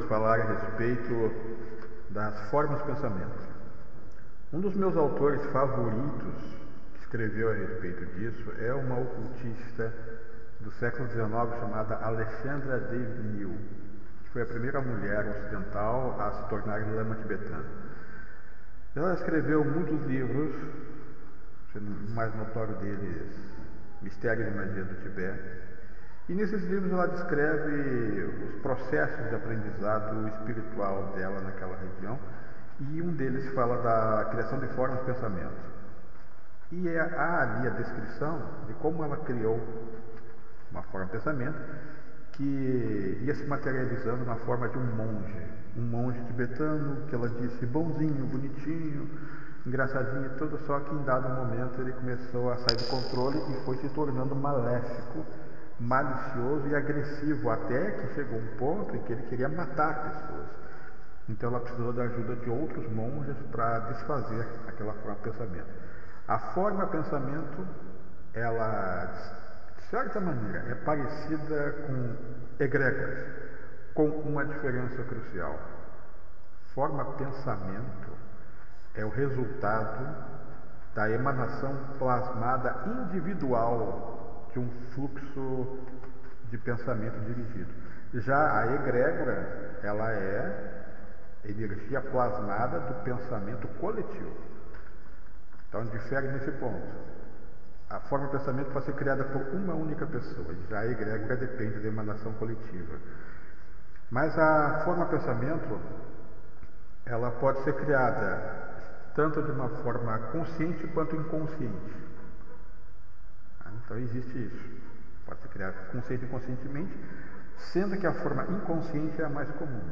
vamos falar a respeito das formas de pensamento. Um dos meus autores favoritos que escreveu a respeito disso é uma ocultista do século XIX chamada Alexandra Devinil, que foi a primeira mulher ocidental a se tornar lama tibetana. Ela escreveu muitos livros, o mais notório deles, Mistérios e Magia do Tibete. E nesses livros ela descreve os processos de aprendizado espiritual dela naquela região, e um deles fala da criação de formas de pensamento. E há ali a descrição de como ela criou uma forma de pensamento que ia se materializando na forma de um monge tibetano, que ela disse bonzinho, bonitinho, engraçadinho e tudo, só que em dado momento ele começou a sair do controle e foi se tornando maléfico, malicioso e agressivo, até que chegou um ponto em que ele queria matar pessoas. Então ela precisou da ajuda de outros monges para desfazer aquela forma de pensamento. A forma de pensamento, ela, de certa maneira, é parecida com egrégoras, com uma diferença crucial. Forma de pensamento é o resultado da emanação plasmada individual de um fluxo de pensamento dirigido. Já a egrégora, ela é energia plasmada do pensamento coletivo. Então difere nesse ponto. A forma de pensamento pode ser criada por uma única pessoa, já a egrégora depende da emanação coletiva. Mas a forma de pensamento, ela pode ser criada tanto de uma forma consciente quanto inconsciente. Então existe isso. Pode ser criado consciente e inconscientemente, sendo que a forma inconsciente é a mais comum.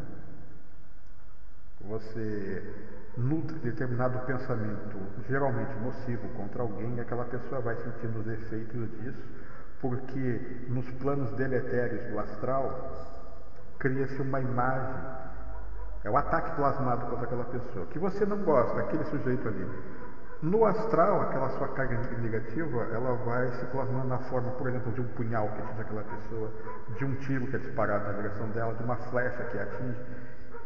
Você nutre determinado pensamento, geralmente nocivo, contra alguém, e aquela pessoa vai sentindo os efeitos disso, porque nos planos deletérios do astral cria-se uma imagem. É o ataque plasmado contra aquela pessoa, que você não gosta, aquele sujeito ali. No astral, aquela sua carga negativa, ela vai se plasmando na forma, por exemplo, de um punhal que atinge aquela pessoa, de um tiro que é disparado na direção dela, de uma flecha que atinge.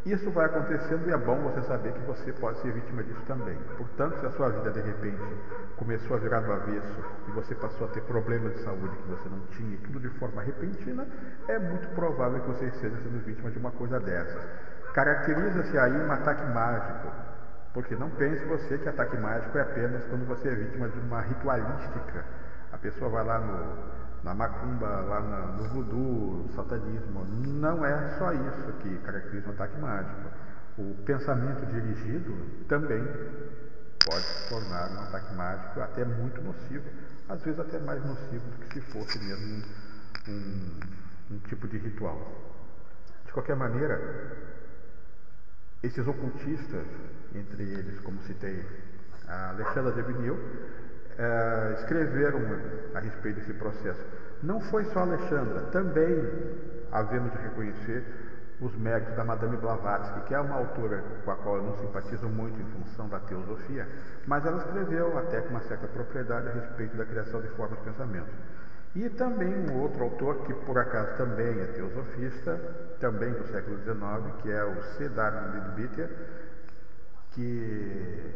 Isso vai acontecendo e é bom você saber que você pode ser vítima disso também. Portanto, se a sua vida de repente começou a virar do avesso e você passou a ter problemas de saúde que você não tinha, e tudo de forma repentina, é muito provável que você esteja sendo vítima de uma coisa dessas. Caracteriza-se aí um ataque mágico. Porque não pense você que ataque mágico é apenas quando você é vítima de uma ritualística. A pessoa vai lá na macumba, lá no voodoo, no satanismo. Não é só isso que caracteriza um ataque mágico. O pensamento dirigido também pode se tornar um ataque mágico, até muito nocivo, às vezes até mais nocivo do que se fosse mesmo um tipo de ritual. De qualquer maneira, esses ocultistas, entre eles, como citei, a Alexandra Devinil, escreveram a respeito desse processo. Não foi só a Alexandra, também havemos de reconhecer os méritos da Madame Blavatsky, que é uma autora com a qual eu não simpatizo muito em função da teosofia, mas ela escreveu até com uma certa propriedade a respeito da criação de formas de pensamento. E também um outro autor, que por acaso também é teosofista, também do século XIX, que é o C.W. Leadbeater, que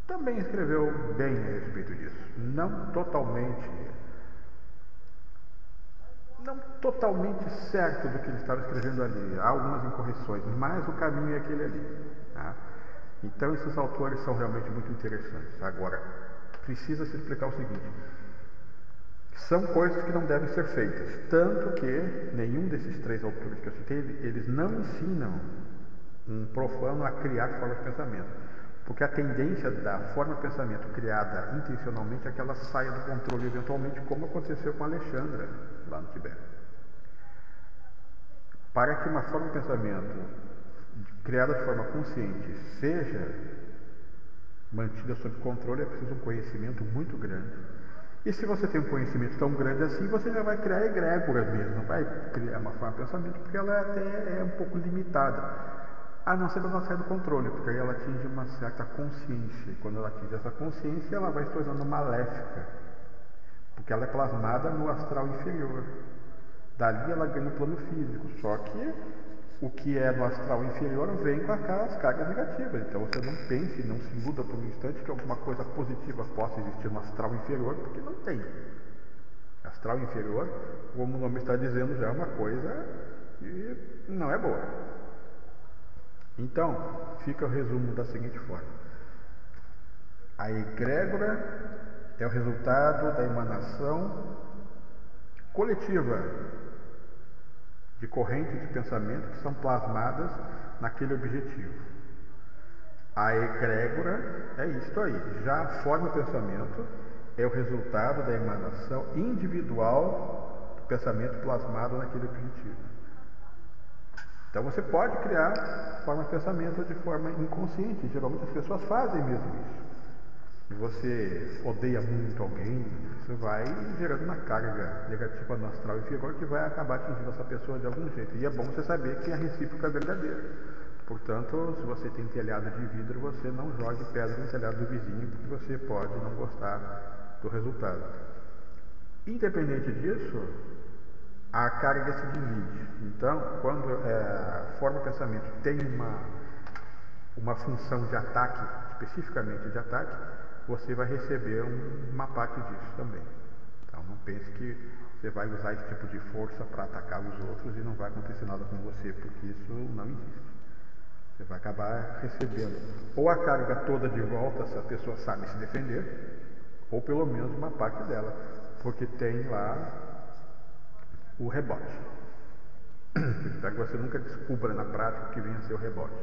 também escreveu bem a respeito disso. Não totalmente certo do que ele estava escrevendo ali. Há algumas incorreções, mas o caminho é aquele ali. Tá? Então esses autores são realmente muito interessantes. Agora, precisa se explicar o seguinte. São coisas que não devem ser feitas, tanto que nenhum desses três autores que eu citei, eles não ensinam um profano a criar forma de pensamento, porque a tendência da forma de pensamento criada intencionalmente é que ela saia do controle eventualmente, como aconteceu com a Alexandra lá no Tibete. Para que uma forma de pensamento criada de forma consciente seja mantida sob controle, é preciso um conhecimento muito grande. E se você tem um conhecimento tão grande assim, você já vai criar egrégoras mesmo, não vai criar uma forma de pensamento, porque ela até é um pouco limitada, a não ser que ela saia do controle, porque aí ela atinge uma certa consciência, e quando ela atinge essa consciência, ela vai se tornando maléfica, porque ela é plasmada no astral inferior. Dali ela ganha o plano físico, só que o que é no astral inferior vem com aquelas cargas negativas. Então você não pense, não se iluda por um instante que alguma coisa positiva possa existir no astral inferior, porque não tem. Astral inferior, como o nome está dizendo, já é uma coisa que não é boa. Então, fica o resumo da seguinte forma: a egrégora é o resultado da emanação coletiva de correntes de pensamento que são plasmadas naquele objetivo. A egrégora é isto aí. Já a forma pensamento é o resultado da emanação individual do pensamento plasmado naquele objetivo. Então você pode criar forma de pensamento de forma inconsciente. Geralmente as pessoas fazem mesmo isso. Se você odeia muito alguém, você vai gerando uma carga negativa no astral inferior que vai acabar atingindo essa pessoa de algum jeito. E é bom você saber que a recíproca é verdadeira. Portanto, se você tem telhado de vidro, você não jogue pedra no telhado do vizinho, porque você pode não gostar do resultado. Independente disso, a carga se divide. Então, quando a forma de pensamento tem uma função de ataque, especificamente de ataque, você vai receber uma parte disso também. Então não pense que você vai usar esse tipo de força para atacar os outros e não vai acontecer nada com você, porque isso não existe. Você vai acabar recebendo ou a carga toda de volta, se a pessoa sabe se defender, ou pelo menos uma parte dela, porque tem lá o rebote. Espero que você nunca descubra na prática o que vem a ser o rebote.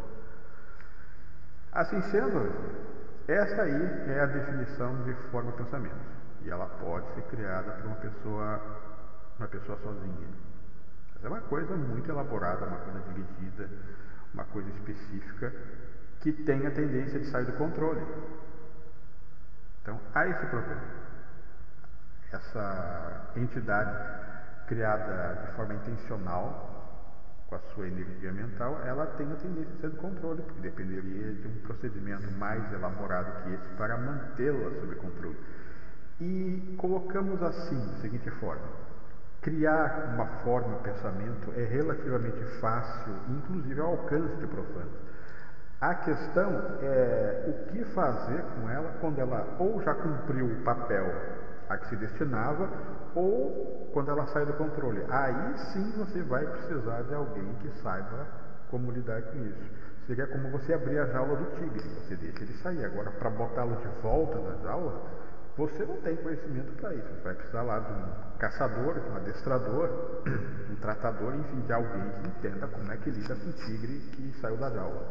Assim sendo, esta aí é a definição de forma de pensamento. E ela pode ser criada por uma pessoa sozinha. Mas é uma coisa muito elaborada, uma coisa dividida, uma coisa específica que tem a tendência de sair do controle. Então, há esse problema. Essa entidade criada de forma intencional, com a sua energia mental, ela tem a tendência de sair do controle, porque dependeria de um procedimento mais elaborado que esse para mantê-la sob controle. E colocamos assim, da seguinte forma: criar uma forma de pensamento é relativamente fácil, inclusive ao alcance de profanos. A questão é o que fazer com ela quando ela ou já cumpriu o papel a que se destinava, ou quando ela sai do controle. Aí sim você vai precisar de alguém que saiba como lidar com isso. Seria como você abrir a jaula do tigre, você deixa ele sair. Agora, para botá-lo de volta na jaula, você não tem conhecimento para isso. Você vai precisar lá de um caçador, de um adestrador, um tratador, enfim, de alguém que entenda como é que lida com o tigre que saiu da jaula.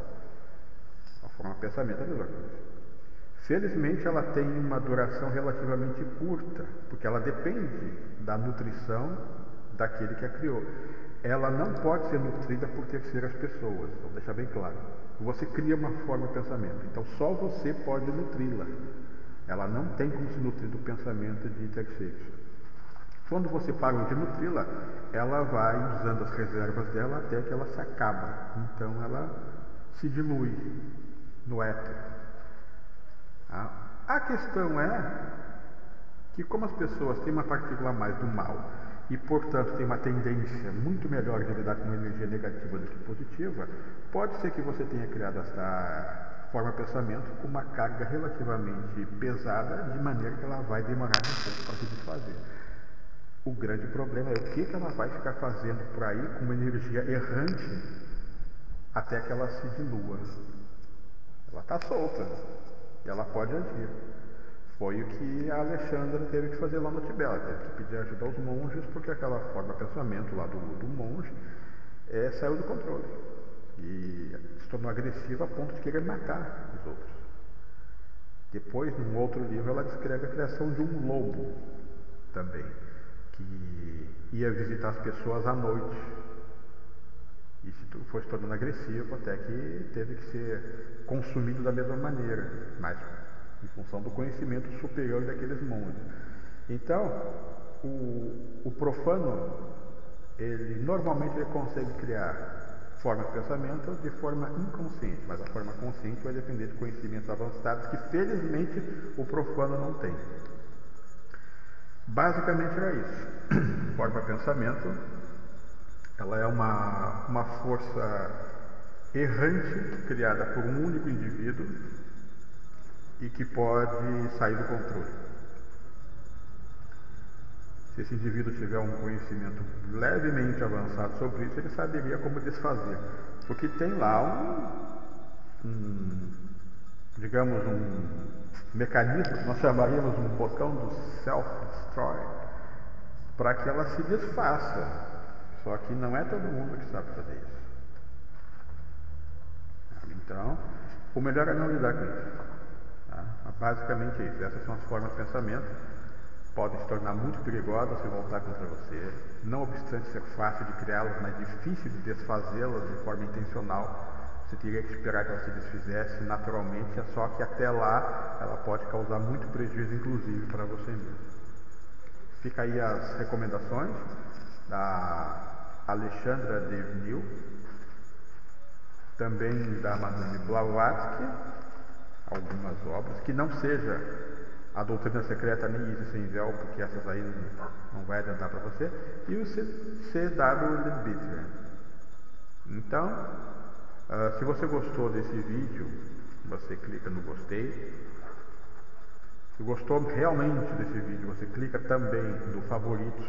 A forma de pensamento é a mesma coisa. Felizmente ela tem uma duração relativamente curta, porque ela depende da nutrição daquele que a criou. Ela não pode ser nutrida por terceiras pessoas, vou deixar bem claro. Você cria uma forma de pensamento, então só você pode nutri-la. Ela não tem como se nutrir do pensamento de terceiros. Quando você para de nutri-la, ela vai usando as reservas dela até que ela se acaba. Então ela se dilui no éter. A questão é que, como as pessoas têm uma partícula a mais do mal e, portanto, têm uma tendência muito melhor de lidar com uma energia negativa do que positiva, pode ser que você tenha criado essa forma de pensamento com uma carga relativamente pesada, de maneira que ela vai demorar um tempo para se desfazer. O grande problema é o que ela vai ficar fazendo por aí com uma energia errante até que ela se dilua. Ela está solta. E ela pode agir. Foi o que a Alexandra teve que fazer lá no Tibete. Ela teve que pedir ajuda aos monges, porque aquela forma de pensamento lá do monge saiu do controle. E se tornou agressiva a ponto de querer matar os outros. Depois, num outro livro, ela descreve a criação de um lobo também, que ia visitar as pessoas à noite. E foi se tornando agressivo até que teve que ser consumido da mesma maneira, mas em função do conhecimento superior daqueles monges. Então, o profano, normalmente ele consegue criar formas de pensamento de forma inconsciente, mas a forma consciente vai depender de conhecimentos avançados que felizmente o profano não tem. Basicamente era isso. Forma de pensamento Ela é uma força errante criada por um único indivíduo e que pode sair do controle. Se esse indivíduo tiver um conhecimento levemente avançado sobre isso, ele saberia como desfazer. Porque tem lá digamos, um mecanismo, nós chamaríamos um botão do self-destroy, para que ela se desfaça. Só que não é todo mundo que sabe fazer isso. Então, o melhor é não lidar com isso. Tá? Basicamente é isso. Essas são as formas de pensamento. Podem se tornar muito perigosas se voltar contra você. Não obstante ser fácil de criá-las, mas difícil de desfazê-las de forma intencional. Você teria que esperar que ela se desfizesse naturalmente, só que até lá ela pode causar muito prejuízo, inclusive para você mesmo. Fica aí as recomendações da Alexandra Devnil, também da Madame Blavatsky, algumas obras, que não seja a Doutrina Secreta nem Isis Sem Véu, porque essas aí não vai adiantar para você, e o C.W. Leadbeater. Então, se você gostou desse vídeo, você clica no gostei. Se gostou realmente desse vídeo, você clica também no favoritos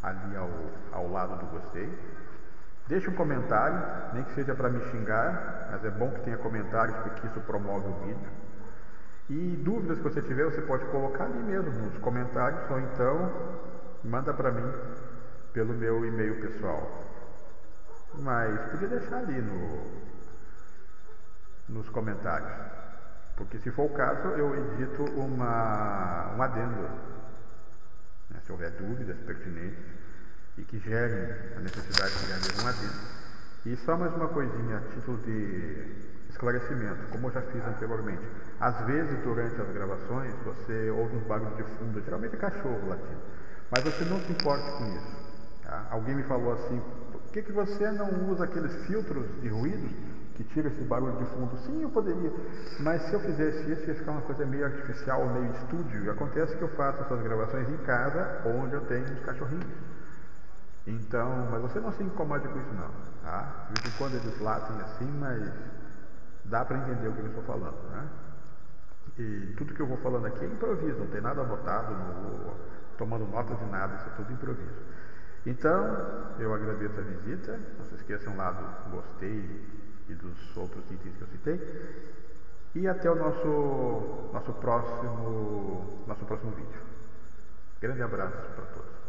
ali ao lado do gostei. Deixa um comentário, nem que seja para me xingar, mas é bom que tenha comentários porque isso promove o vídeo. E dúvidas que você tiver, você pode colocar ali mesmo nos comentários, ou então manda para mim pelo meu e-mail pessoal. Mas podia deixar ali nos comentários, porque se for o caso eu edito um adendo, né, se houver dúvidas pertinentes e que gerem a necessidade de criar um adendo. E só mais uma coisinha a título de esclarecimento, como eu já fiz anteriormente. Às vezes durante as gravações você ouve uns barulhos de fundo, geralmente é cachorro latindo, mas você não se importe com isso. Tá? Alguém me falou assim: por que você não usa aqueles filtros de ruídos que tira esse barulho de fundo? Sim, eu poderia, mas se eu fizesse isso ia ficar uma coisa meio artificial, meio estúdio. E acontece que eu faço essas gravações em casa, onde eu tenho uns cachorrinhos. Então, mas você não se incomode com isso não, tá? De vez em quando eles latem assim, mas dá para entender o que eu estou falando, né? E tudo que eu vou falando aqui é improviso, não tem nada anotado, não vou tomando nota de nada, isso é tudo improviso. Então, eu agradeço a visita, não se esqueçam lá do gostei e dos outros itens que eu citei, e até o nosso próximo vídeo. Grande abraço para todos.